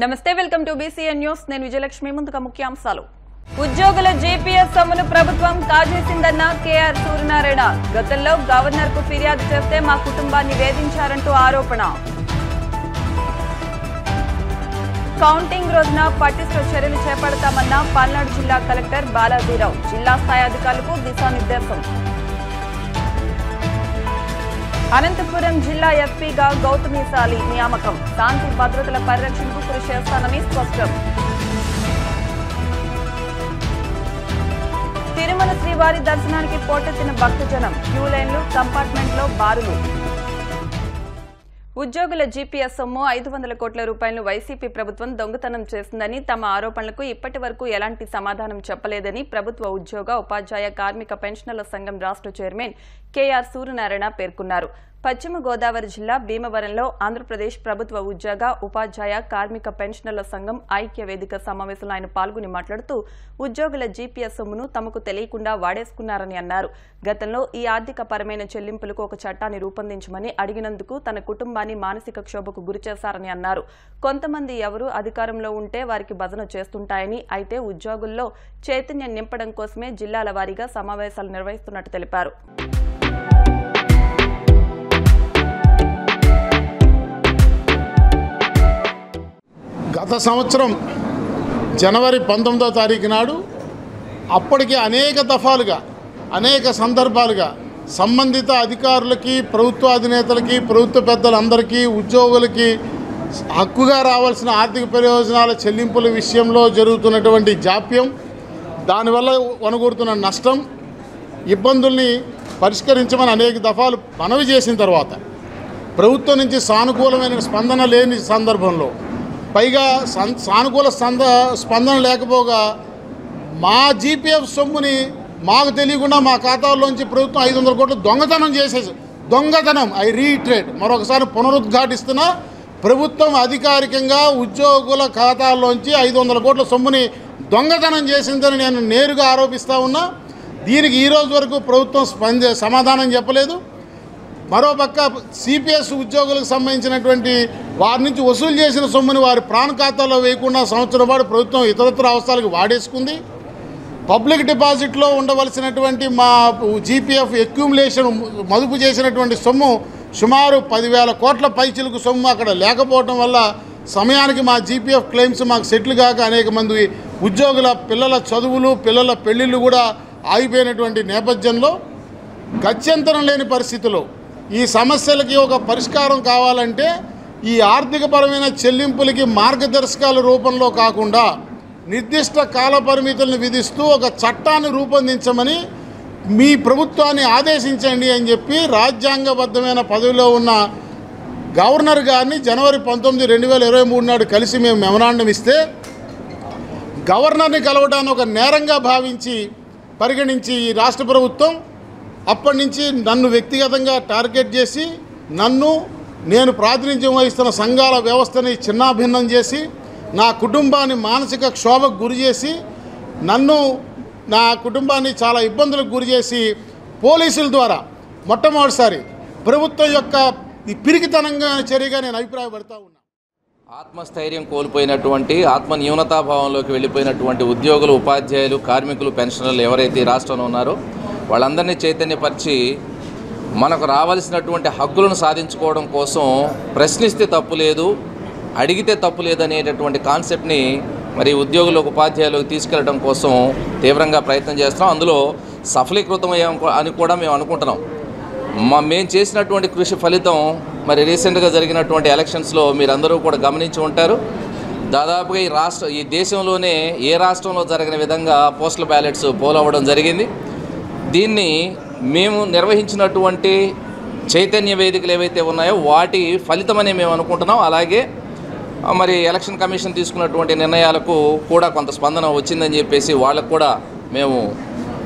నమస్తే welcome to BCN news నేను విజయలక్ష్మి ముందుగా ముఖ్యాంశాలు ఉద్యోగుల జీపీఎస్ సొమ్మును ప్రభుత్వం కాజేసిందన్న కేఆర్ సూర్యనారాయణ గతంలో గవర్నర్ కు ఫిర్యాదు చేస్తే మా కుటుంబాన్ని వేధించారంటూ ఆరోపణ కౌంటింగ్ రోజున పటిష్ట చర్యలు చేపడతామన్న పల్నాడు జిల్లా కలెక్టర్ బాలాజీరావు జిల్లా స్థాయి అధికారులకు దిశానిర్దేశం అనంతపురం జిల్లా ఎస్పీగా గౌతమిశాలి నియామకం శాంతి భద్రతల పరిరక్షణకు కృషి చేస్తానని స్పష్టం తిరుమల శ్రీవారి దర్శనానికి పోటెత్తిన భక్తజనం క్యూ లైన్లు కంపార్ట్మెంట్లో బారులు ఉద్యోగుల జీపీఎస్ సొమ్ము 500 కోట్ల రూపాయలను వైసీపీ ప్రభుత్వం దొంగతనం చేసిందని తమ ఆరోపణలకు ఇప్పటి వరకు ఎలాంటి సమాధానం చెప్పలేదని ప్రభుత్వ ఉద్యోగ ఉపాధ్యాయ కార్మిక పెన్షనర్ల సంఘం రాష్ట్ర చైర్మన్ కేఆర్ సూర్యనారాయణ పేర్కొన్నారు. పశ్చిమ గోదావరి జిల్లా భీమవరంలో ఆంధ్రప్రదేశ్ ప్రభుత్వ ఉద్యోగ ఉపాధ్యాయ కార్మిక పెన్షనర్ల సంఘం ఐక్య వేదిక సమావేశంలో ఆయన పాల్గొని మాట్లాడుతూ ఉద్యోగుల జీపీఎస్ సొమ్మును తమకు తెలియకుండా వాడేసుకున్నారని అన్నారు. గతంలో ఈ ఆర్థిక పరమైన చెల్లింపులకు ఒక చట్టాన్ని రూపొందించమని అడిగినందుకు తన కుటుంబాన్ని మానసిక క్షోభకు గురిచేశారని అన్నారు. కొంతమంది ఎవరు అధికారంలో ఉంటే వారికి భజన చేస్తుంటాయని, అయితే ఉద్యోగుల్లో చైతన్యం నింపడం కోసమే జిల్లాల వారీగా సమావేశాలు నిర్వహిస్తున్నట్టు తెలిపారు. గత సంవత్సరం జనవరి 19వ తారీఖు నాడు అప్పటికి అనేక దఫాలుగా అనేక సందర్భాలుగా సంబంధిత అధికారులకి, ప్రభుత్వ అధినేతలకి, ప్రభుత్వ పెద్దలందరికీ, ఉద్యోగులకి హక్కుగా రావాల్సిన ఆర్థిక ప్రయోజనాల చెల్లింపుల విషయంలో జరుగుతున్నటువంటి జాప్యం, దానివల్ల వనగూరుతున్న నష్టం, ఇబ్బందుల్ని పరిష్కరించమని అనేక దఫాలు మనవి చేసిన తర్వాత ప్రభుత్వం నుంచి సానుకూలమైన స్పందన లేని సందర్భంలో, పైగా సానుకూల స్పందన లేకపోగా మా జీపీఎఫ్ సొమ్ముని మాకు తెలియకుండా మా ఖాతాల్లోంచి ప్రభుత్వం 500 కోట్లు దొంగతనం చేసేసి, దొంగతనం ఐ రీట్రేట్ మరొకసారి పునరుద్ఘాటిస్తున్నా, ప్రభుత్వం అధికారికంగా ఉద్యోగుల ఖాతాల్లోంచి 500 కోట్ల సొమ్ముని దొంగతనం చేసిందని నేను నేరుగా ఆరోపిస్తూ ఉన్నా. దీనికి ఈరోజు వరకు ప్రభుత్వం సమాధానం చెప్పలేదు. మరోపక్క సిపిఎస్ ఉద్యోగులకు సంబంధించినటువంటి వారి నుంచి వసూలు చేసిన సొమ్ముని వారి ప్రాణ ఖాతాలో వేయకుండా సంవత్సరం పాటు ప్రభుత్వం ఇతరత్ర అవసరాలకు వాడేసుకుంది. పబ్లిక్ డిపాజిట్లో ఉండవలసినటువంటి మా జీపీఎఫ్ అక్యూములేషన్ మదుపు చేసినటువంటి సొమ్ము సుమారు 10,000 కోట్ల పైచిలకు సొమ్ము అక్కడ లేకపోవడం వల్ల సమయానికి మా జీపీఎఫ్ క్లెయిమ్స్ మాకు సెటిల్ కాక అనేక మంది ఉద్యోగుల పిల్లల చదువులు, పిల్లల పెళ్లిళ్ళు కూడా ఆగిపోయినటువంటి నేపథ్యంలో గత్యంతరం లేని పరిస్థితిలో ఈ సమస్యలకి ఒక పరిష్కారం కావాలంటే ఈ ఆర్థికపరమైన చెల్లింపులకి మార్గదర్శకాల రూపంలో కాకుండా నిర్దిష్ట కాల పరిమితులను విధిస్తూ ఒక చట్టాన్ని రూపొందించమని మీ ప్రభుత్వాన్ని ఆదేశించండి అని చెప్పి రాజ్యాంగబద్ధమైన పదవిలో ఉన్న గవర్నర్ గారిని జనవరి 19, 2023 నాడు కలిసి మేము మెమరాండం ఇస్తే, గవర్నర్ని కలవడాన్ని ఒక నేరంగా భావించి పరిగణించి ఈ రాష్ట్ర ప్రభుత్వం అప్పటి నుంచి నన్ను వ్యక్తిగతంగా టార్గెట్ చేసి నేను ప్రాతినిధ్యం వహిస్తున్న సంఘాల వ్యవస్థని చిన్నాభిన్నం చేసి నా కుటుంబాన్ని మానసిక క్షోభకు గురి చేసి నా కుటుంబాన్ని చాలా ఇబ్బందులకు గురి చేసి పోలీసుల ద్వారా మొట్టమొదటిసారి ప్రభుత్వం యొక్క ఈ పిరికితనంగా చర్యగా నేను అభిప్రాయపడతా ఉన్నా. ఆత్మస్థైర్యం కోల్పోయినటువంటి, ఆత్మ న్యూనతాభావంలోకి వెళ్ళిపోయినటువంటి ఉద్యోగులు, ఉపాధ్యాయులు, కార్మికులు, పెన్షనర్లు ఎవరైతే ఈ రాష్ట్రంలో ఉన్నారో వాళ్ళందరినీ చైతన్యపరిచి మనకు రావాల్సినటువంటి హక్కులను సాధించుకోవడం కోసం ప్రశ్నిస్తే తప్పు లేదు, అడిగితే తప్పు లేదు అనేటటువంటి కాన్సెప్ట్ని మరి ఉద్యోగులకు, ఉపాధ్యాయులకు తీసుకెళ్లడం కోసం తీవ్రంగా ప్రయత్నం చేస్తున్నాం. అందులో సఫలీకృతమయ్యాం అని కూడా మేము అనుకుంటున్నాం. మేము చేసినటువంటి కృషి ఫలితం మరి రీసెంట్గా జరిగినటువంటి ఎలక్షన్స్లో మీరందరూ కూడా గమనించి ఉంటారు. దాదాపుగా ఈ దేశంలోనే ఏ రాష్ట్రంలో జరిగిన విధంగా పోస్టల్ బ్యాలెట్స్ పోలవ్వడం జరిగింది. దీన్ని మేము నిర్వహించినటువంటి చైతన్య వేదికలు ఏవైతే ఉన్నాయో వాటి ఫలితమని మేము అనుకుంటున్నాం. అలాగే మరి ఎలక్షన్ కమిషన్ తీసుకున్నటువంటి నిర్ణయాలకు కూడా కొంత స్పందన వచ్చిందని చెప్పేసి వాళ్ళకు కూడా మేము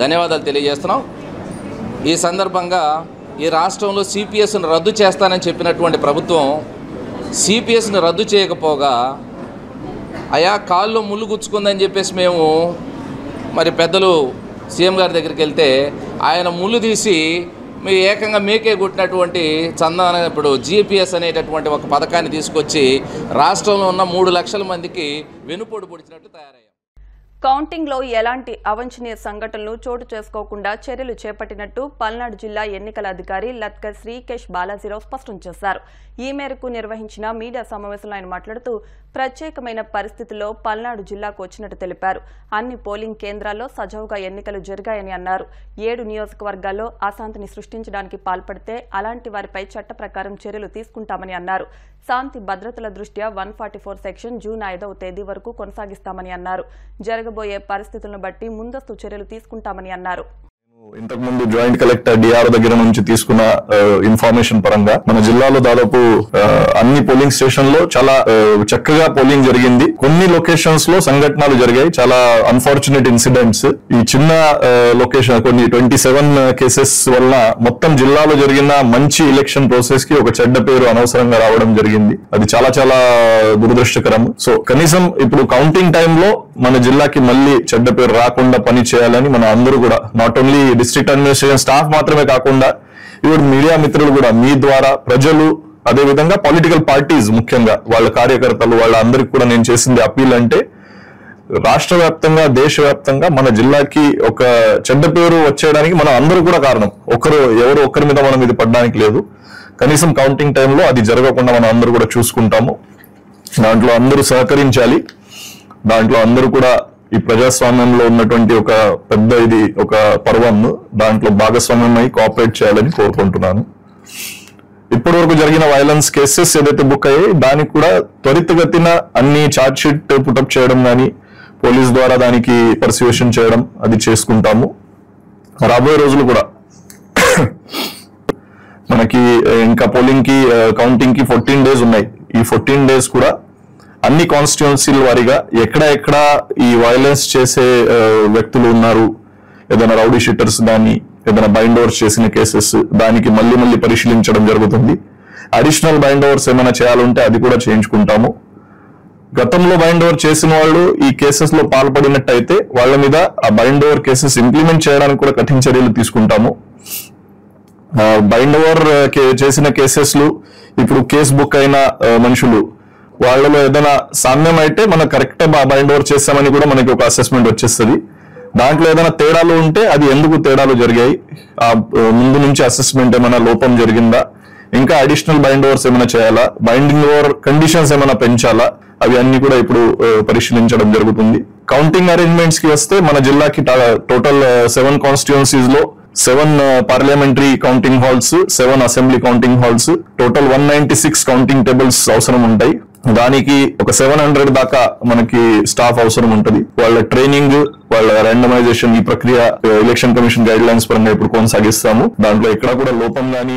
ధన్యవాదాలు తెలియజేస్తున్నాం. ఈ సందర్భంగా ఈ రాష్ట్రంలో సిపిఎస్ను రద్దు చేస్తానని చెప్పినటువంటి ప్రభుత్వం సిపిఎస్ను రద్దు చేయకపోగా అయా కాల్లో ముళ్ళు గుచ్చుకుందని చెప్పేసి మేము మరి పెద్దలు సీఎం గారి దగ్గరికి వెళ్తే ఆయన ముళ్ళు తీసి మీ ఏకంగా మీకే గుట్టినటువంటి చందాన ఇప్పుడు జిపిఎస్ అనేటటువంటి ఒక పథకాన్ని తీసుకొచ్చి రాష్ట్రంలో ఉన్న 3 లక్షల మందికి వెనుపోటు పొడిచినట్లు తయారయ్యారు. కౌంటింగ్లో ఎలాంటి అవాంఛనీయ సంఘటనలు చోటు చేసుకోకుండా చర్యలు చేపట్టినట్టు పల్నాడు జిల్లా ఎన్నికల అధికారి లత్కర్ శ్రీకేష్ బాలాజీరావు స్పష్టం చేశారు. ఈ మేరకు నిర్వహించిన మీడియా సమావేశంలో ఆయన మాట్లాడుతూ ప్రత్యేకమైన పరిస్థితుల్లో పల్నాడు జిల్లాకు వచ్చినట్టు తెలిపారు. అన్ని పోలింగ్ కేంద్రాల్లో సజావుగా ఎన్నికలు జరిగాయని అన్నారు. 7 నియోజకవర్గాల్లో అశాంతిని సృష్టించడానికి పాల్పడితే అలాంటి వారిపై చట్ట ప్రకారం చర్యలు తీసుకుంటామని అన్నారు. శాంతి భద్రతల దృష్ట్యా 144 సెక్షన్ జూన్ 5వ తేదీ వరకు కొనసాగిస్తామని అన్నారు. జరగబోయే పరిస్థితులను బట్టి ముందస్తు చర్యలు తీసుకుంటామని అన్నారు. ఇంతకుముందు జాయింట్ కలెక్టర్ డిఆర్ దగ్గర నుంచి తీసుకున్న ఇన్ఫర్మేషన్ పరంగా మన జిల్లాలో దాదాపు అన్ని పోలింగ్ స్టేషన్ లో చాలా చక్కగా పోలింగ్ జరిగింది. కొన్ని లొకేషన్స్ లో సంఘటనలు జరిగాయి, చాలా అన్ఫార్చునేట్ ఇన్సిడెంట్స్. ఈ చిన్న లొకేషన్ కొన్ని 27 కేసెస్ వల్ల మొత్తం జిల్లాలో జరిగిన మంచి ఎలక్షన్ ప్రాసెస్ కి ఒక చెడ్డ పేరు అనవసరంగా రావడం జరిగింది. అది చాలా చాలా దురదృష్టకరం. సో కనీసం ఇప్పుడు కౌంటింగ్ టైంలో మన జిల్లాకి మళ్ళీ చెడ్డ పేరు రాకుండా పని చేయాలని మన అందరూ కూడా, not only district administration staff మాత్రమే కాకుండా ఇప్పుడు మీడియా మిత్రులు కూడా మీ ద్వారా ప్రజలు, అదే విధంగా పొలిటికల్ పార్టీస్ ముఖ్యంగా వాళ్ళ కార్యకర్తలు వాళ్ళందరికీ కూడా నేను చేసింది అప్పీల్ అంటే, రాష్ట్ర వ్యాప్తంగా దేశవ్యాప్తంగా మన జిల్లాకి ఒక చెడ్డ పేరు వచ్చేయడానికి మనం అందరూ కూడా కారణం. ఎవరు ఒక్కరి మీద మనం ఇది పడడానికి లేదు. కనీసం కౌంటింగ్ టైంలో అది జరగకుండా మనం అందరూ కూడా చూసుకుంటాము. దాంట్లో అందరూ సహకరించాలి. దాంట్లో అందరూ కూడా ఈ ప్రజాస్వామ్యంలో ఉన్నటువంటి ఒక పెద్ద ఒక పర్వం, దాంట్లో భాగస్వామ్యం అయి కోఆపరేట్ చేయాలని కోరుకుంటున్నాను. ఇప్పటి వరకు జరిగిన వైలెన్స్ కేసెస్ ఏదైతే బుక్ అయ్యాయి దానికి కూడా త్వరితగతిన అన్ని ఛార్జ్ షీట్ పుటప్ చేయడం కానీ పోలీస్ ద్వారా దానికి పర్సిక్యూషన్ చేయడం అది చేసుకుంటాము. రాబోయే రోజులు కూడా మనకి ఇంకా పోలింగ్ కి కౌంటింగ్ కి 14 days ఉన్నాయి. ఈ 14 days కూడా అన్ని కాన్స్టిట్యుయెన్సీల వారీగా ఎక్కడ ఈ వైలెన్స్ చేసే వ్యక్తులు ఉన్నారు, ఏదైనా రౌడీ షీటర్స్ కానీ ఏదైనా బైండ్ ఓవర్స్ చేసిన కేసెస్ దానికి మళ్ళీ పరిశీలించడం జరుగుతుంది. అడిషనల్ బైండ్ ఓవర్స్ ఏమైనా చేయాలంటే అది కూడా చేయించుకుంటాము. గతంలో బైండ్ ఓవర్ చేసిన వాళ్ళు ఈ కేసెస్ లో పాల్పడినట్టయితే వాళ్ళ మీద ఆ బైండ్ ఓవర్ కేసెస్ ఇంప్లిమెంట్ చేయడానికి కూడా కఠిన చర్యలు తీసుకుంటాము. బైండ్ ఓవర్ చేసిన కేసెస్లు ఇప్పుడు కేసు బుక్ అయిన మనుషులు వాళ్ళలో ఏదైనా సామ్యం అయితే మనం కరెక్ట్ బైండ్ ఓవర్ చేస్తామని కూడా మనకి ఒక అసెస్మెంట్ వచ్చేస్తుంది. దాంట్లో ఏదైనా తేడాలు ఉంటే అది ఎందుకు తేడాలు జరిగాయి, ఆ ముందు నుంచి అసెస్మెంట్ ఏమైనా లోపం జరిగిందా, ఇంకా అడిషనల్ బైండ్ ఓవర్స్ ఏమైనా చేయాలా, బైండింగ్ ఓవర్ కండిషన్స్ ఏమైనా పెంచాలా, అవి అన్ని కూడా ఇప్పుడు పరిశీలించడం జరుగుతుంది. కౌంటింగ్ అరేంజ్మెంట్స్ కి వస్తే మన జిల్లాకి టోటల్ 7 కాన్స్టిట్యుయెన్సీస్ లో 7 parliamentary counting halls, 7 assembly counting halls, total 196 counting tables అవసరం ఉంటాయి. దానికి ఒక 700 దాకా మనకి స్టాఫ్ అవసరం ఉంటుంది. వాళ్ళ ట్రైనింగ్, వాళ్ళ ర్యాండమైజేషన్, ఈ ప్రక్రియ ఎలక్షన్ కమిషన్ గైడ్ లైన్స్ పరంగా ఇప్పుడు కొనసాగిస్తాము. దాంట్లో ఎక్కడ కూడా లోపం గానీ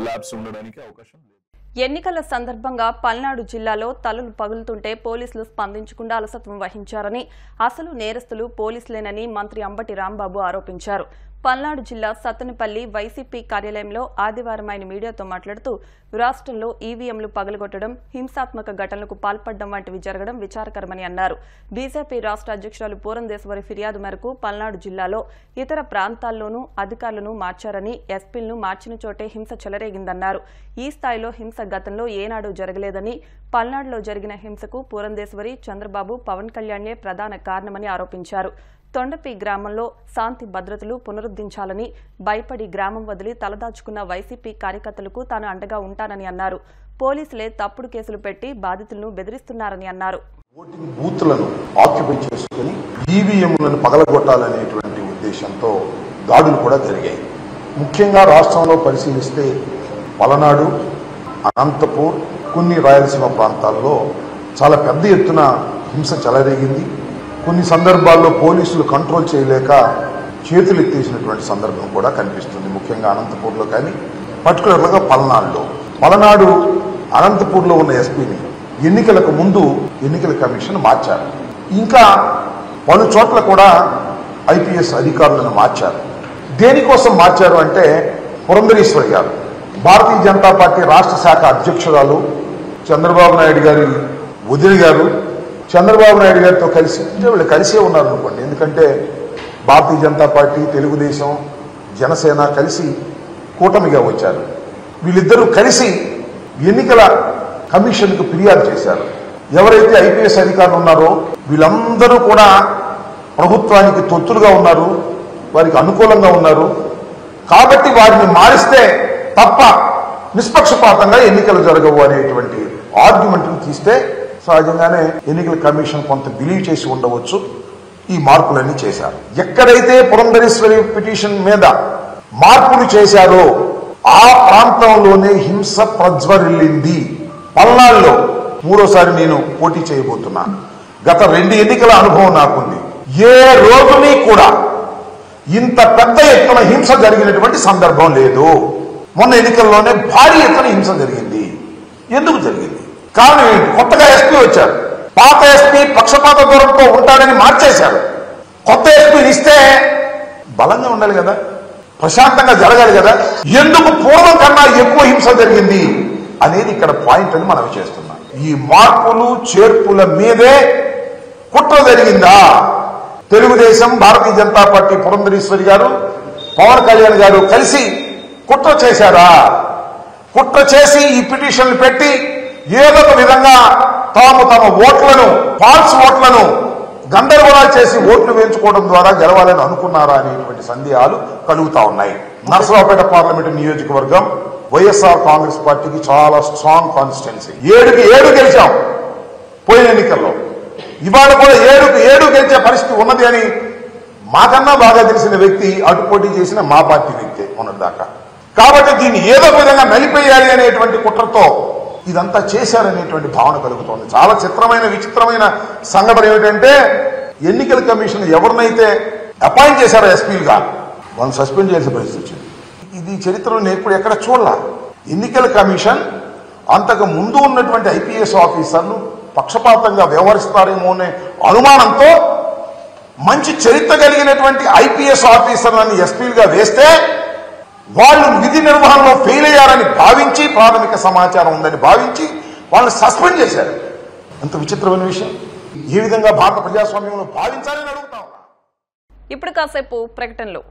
ల్యాబ్స్ ఉండడానికి అవకాశం లేదు. ఎన్నికల సందర్భంగా పల్నాడు జిల్లాలో తలలు పగులుతుంటే పోలీసులు స్పందించకుండా అలసత్వం వహించారని, అసలు నేరస్తులు పోలీసులేనని మంత్రి అంబటి రాంబాబు ఆరోపించారు. పల్నాడు జిల్లా సత్తెనపల్లి వైసీపీ కార్యాలయంలో ఆదివారం ఆయన మీడియాతో మాట్లాడుతూ రాష్ట్రంలో ఈవీఎంలు పగలగొట్టడం, హింసాత్మక ఘటనలకు పాల్పడడం వంటివి జరగడం విచారకరమని అన్నారు. బీజేపీ రాష్ట్ర అధ్యక్షురాలు పూరంధేశ్వరి ఫిర్యాదు మేరకు పల్నాడు జిల్లాలో ఇతర ప్రాంతాల్లోనూ అధికారులను మార్చారని, ఎస్పీలను మార్చిన చోటే హింస చెలరేగిందన్నారు. ఈ స్థాయిలో హింస గతంలో ఏనాడూ జరగలేదని, పల్నాడులో జరిగిన హింసకు పూరంధేశ్వరి, చంద్రబాబు, పవన్ కళ్యాణ్నే ప్రధాన కారణమని ఆరోపించారు. తొండపి గ్రామంలో శాంతి భద్రతలు పునరుద్ధరించాలని భయపడి గ్రామం వదిలి తలదాచుకున్న వైసీపీ కార్యకర్తలకు తాను అండగా ఉంటానని అన్నారు. పోలీసులే తప్పుడు కేసులు పెట్టి బాధితులను బెదిరిస్తున్నారని అన్నారు. ఓటింగ్ బూత్లను ఆక్యుపై చేసుకుని ఈవీఎంలను పగలగొట్టాలనేటువంటి ఉద్దేశంతో దాడులు కూడా జరిగాయి. ముఖ్యంగా రాష్ట్రంలో పరిశీలిస్తే పలనాడు, అనంతపూర్, కొన్ని రాయలసీమ ప్రాంతాల్లో చాలా పెద్ద ఎత్తున హింస చెలరేగింది. కొన్ని సందర్భాల్లో పోలీసులు కంట్రోల్ చేయలేక చేతులు ఎత్తేసినటువంటి సందర్భం కూడా కనిపిస్తుంది. ముఖ్యంగా అనంతపూర్లో కానీ, పర్టికులర్గా పలనాడు అనంతపూర్లో ఉన్న ఎస్పీని ఎన్నికలకు ముందు ఎన్నికల కమిషన్ మార్చారు. ఇంకా పలు చోట్ల కూడా ఐపీఎస్ అధికారులను మార్చారు. దేనికోసం మార్చారు అంటే, పురంధరేశ్వరి గారు భారతీయ జనతా పార్టీ రాష్ట్ర శాఖ అధ్యక్షురాలు, చంద్రబాబు నాయుడు గారి వదిలి గారు చంద్రబాబు నాయుడు గారితో కలిసి వీళ్ళు కలిసే ఉన్నారనుకోండి. ఎందుకంటే భారతీయ జనతా పార్టీ, తెలుగుదేశం, జనసేన కలిసి కూటమిగా వచ్చారు. వీళ్ళిద్దరూ కలిసి ఎన్నికల కమిషన్కు ఫిర్యాదు చేశారు. ఎవరైతే ఐపీఎస్ అధికారులు ఉన్నారో వీళ్ళందరూ కూడా ప్రభుత్వానికి తొత్తులుగా ఉన్నారు, వారికి అనుకూలంగా ఉన్నారు. కాబట్టి వారిని మారిస్తే తప్ప నిష్పక్షపాతంగా ఎన్నికలు జరగవు అనేటువంటి ఆర్గ్యుమెంట్ను తీస్తే సహజంగానే ఎన్నికల కమిషన్ కొంత బిలీవ్ చేసి ఉండవచ్చు. ఈ మార్పులన్నీ చేశారు. ఎక్కడైతే పురంధరేశ్వరి పిటిషన్ మీద మార్పులు చేశారో ఆ ప్రాంతంలోనే హింస ప్రజ్వరిల్లింది. పల్నాడులో మూడోసారి నేను పోటీ చేయబోతున్నాను. గత 2 ఎన్నికల అనుభవం నాకుంది. ఏ రోజుని కూడా ఇంత పెద్ద ఎత్తున హింస జరిగినటువంటి సందర్భం లేదు. మొన్న ఎన్నికల్లోనే భారీ ఎత్తున హింస జరిగింది. ఎందుకు జరిగింది? కారణం ఏంటి? కొత్తగా ఎస్పీ వచ్చారు. పాత ఎస్పీ పక్షపాత దూరంతో ఉంటాడని మార్చేశారు. కొత్త ఎస్పీని ఇస్తే బలంగా ఉండాలి కదా, ప్రశాంతంగా జరగాలి కదా. ఎందుకు పూర్వం కన్నా ఎక్కువ హింస జరిగింది అనేది ఇక్కడ పాయింట్ అని మనం చేస్తున్నాం. ఈ మార్పులు చేర్పుల మీదే కుట్ర జరిగిందా? తెలుగుదేశం, భారతీయ జనతా పార్టీ పురంధరేశ్వరి గారు, పవన్ కళ్యాణ్ గారు కలిసి కుట్ర చేశారా? కుట్ర చేసి ఈ పిటిషన్లు పెట్టి ఏదో ఒక విధంగా తాము తమ ఓట్లను, ఫాల్స్ ఓట్లను గందరగోళాలు చేసి ఓట్లు వేయించుకోవడం ద్వారా గెలవాలని అనుకున్నారా అనేటువంటి సందేహాలు కలుగుతా ఉన్నాయి. నరసరావుపేట పార్లమెంటు నియోజకవర్గం వైఎస్ఆర్ కాంగ్రెస్ పార్టీకి చాలా స్ట్రాంగ్ కాన్స్టిట్యున్సీ. 7కి 7 గెలిచాం పోయిన ఎన్నికల్లో. ఇవాళ కూడా 7కి 7 గెలిచే పరిస్థితి ఉన్నది అని మాకన్నా బాగా తెలిసిన వ్యక్తి అటు పోటీ చేసిన మా పార్టీ వ్యక్తి ఉన్నదాకా. కాబట్టి దీన్ని ఏదో విధంగా నలిపేయాలి అనేటువంటి కుట్రతో ఇదంతా చేశారనేటువంటి భావన కలుగుతోంది. చాలా చిత్రమైన విచిత్రమైన సంఘటన ఏమిటంటే ఎన్నికల కమిషన్ ఎవరినైతే అపాయింట్ చేశారో ఎస్పీలుగా వాళ్ళని సస్పెండ్ చేసే పరిస్థితి వచ్చింది. ఇది చరిత్రలో నేను ఎప్పుడు ఎక్కడ చూడాల. ఎన్నికల కమిషన్ అంతకు ముందు ఉన్నటువంటి ఐపీఎస్ ఆఫీసర్లు పక్షపాతంగా వ్యవహరిస్తారేమో అనే అనుమానంతో మంచి చరిత్ర కలిగినటువంటి ఐపీఎస్ ఆఫీసర్లను ఎస్పీలుగా వేస్తే వాళ్ళు విధి నిర్వహణలో ఫెయిల్ అయ్యారని భావించి, ప్రాథమిక సమాచారం ఉందని భావించి వాళ్ళని సస్పెండ్ చేశారు. ఎంత విచిత్రమైన విషయం. ఏ విధంగా భారత ప్రజాస్వామ్యంలో భావించాలని అడుగుతా ఉన్నా. ఇప్పుడు కాసేపు ప్రకటనలో